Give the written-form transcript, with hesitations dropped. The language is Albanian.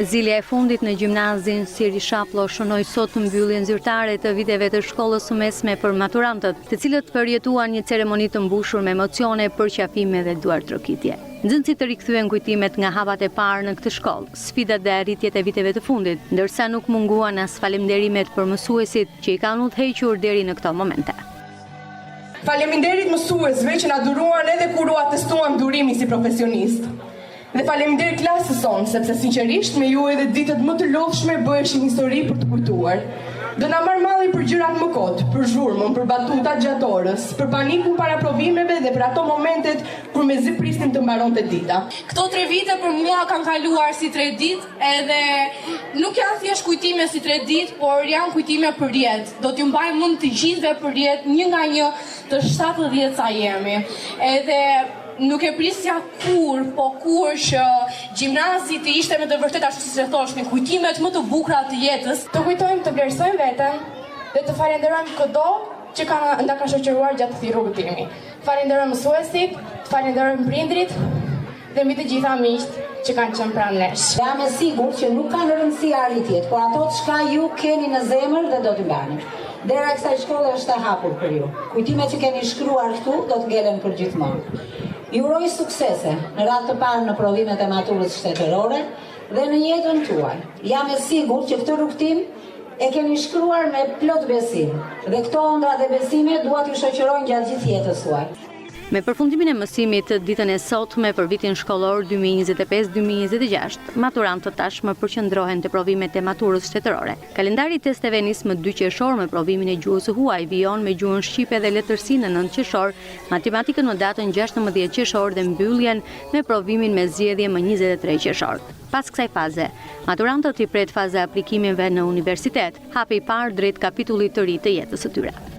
Zilja e fundit në gjimnazin Siri Shaplo shënoi sot mbylljen zyrtare të viteve të shkollës së mesme për maturantët, të cilët përjetuan një ceremoni të mbushur me emocione, përqafime dhe duartrokitje. Nxënësit të rikthyen kujtimet nga hapat e parë në këtë shkollë, sfidat dhe arritjet e viteve të fundit, ndërsa nuk munguan as falënderimet për mësuesit që i kanë udhëhequr deri në këto momente. Faleminderit mësuesve që na duruan edhe kur u atestuam durimi si profesionist. Dhe faleminderit klasës sonë, sepse sinqerisht me ju edhe ditët më të lodhshme bëheshin histori për të kujtuar. Do na marr malli për gjërat më kot, për zhurmën, për batutat gjatë orës, për panikun para provimeve dhe për ato momentet kur mezi prisnim të mbaronte dita. Këto 3 vite për mua kanë kaluar si 3 ditë, edhe nuk janë thjesht kujtime si 3 ditë, por janë kujtime për jetë. Do t'ju mbaj mend të gjithëve për jetë, një nga një të 70 sa jemi. Edhe nuk e prisja kur që gjimnazi të ishte me të vërtet ashtu si se thosh, me kujtimet më të bukura të jetës. Të kujtojmë të vlerësojmë veten dhe të falenderojmë çdo që na ka shoqëruar gjatë këtij rrugëtimi. Falenderojmë mësuesit, falenderojmë prindrit dhe mbi të gjitha miqt që kanë qenë pranë nesh. Jam e sigurt që nuk kanë rëndësi arritjet, por ato çka ju keni në zemër dhe do t'i mbani. Dera e kësaj shkolle është e hapur për ju. Kujtimet që keni shkruar këtu do të ngelen për gjithmonë. Ju uroj suksese në radhë të parë në provimet e maturës shtetërore dhe në jetën tuaj. Jam e sigurt që këtë rrugtim e keni shkruar me plot besim dhe këto ëndra dhe besime dua t'ju shoqërojnë gjatë gjithë jetës suaj. Me përfundimin e mësimit ditën e sotme për vitin shkollor 2025-2026, maturantët tashmë përqendrohen te provimet e maturës shtetërore. Kalendari i testeve nis më 2 qershor me provimin e gjuhës së huaj, vijon me gjuhën shqipe dhe letërsinë në 9 qershor, matematikën në datën 16 qershor dhe mbylljen me provimin me zgjedhje më 23 qershor. Pas kësaj faze, maturantët i pret faza e aplikimeve në universitet, hapi i parë drejt kapitullit të ri të jetës së tyre.